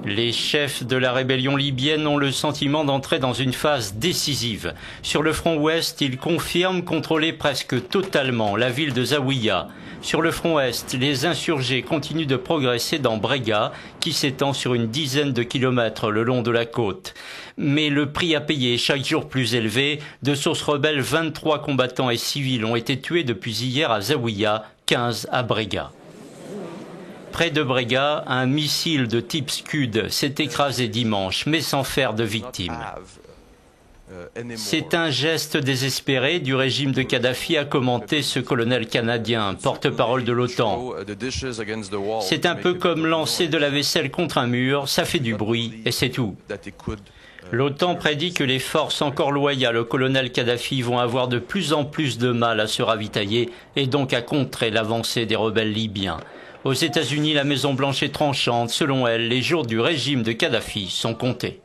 Les chefs de la rébellion libyenne ont le sentiment d'entrer dans une phase décisive. Sur le front ouest, ils confirment contrôler presque totalement la ville de Zawiya. Sur le front est, les insurgés continuent de progresser dans Brega, qui s'étend sur une dizaine de kilomètres le long de la côte. Mais le prix à payer est chaque jour plus élevé. De sources rebelles, 23 combattants et civils ont été tués depuis hier à Zawiya, 15 à Brega. Près de Brega, un missile de type Scud s'est écrasé dimanche, mais sans faire de victimes. C'est un geste désespéré du régime de Kadhafi, a commenté ce colonel canadien, porte-parole de l'OTAN. C'est un peu comme lancer de la vaisselle contre un mur, ça fait du bruit et c'est tout. L'OTAN prédit que les forces encore loyales au colonel Kadhafi vont avoir de plus en plus de mal à se ravitailler et donc à contrer l'avancée des rebelles libyens. Aux États-Unis, la Maison-Blanche est tranchante. Selon elle, les jours du régime de Kadhafi sont comptés.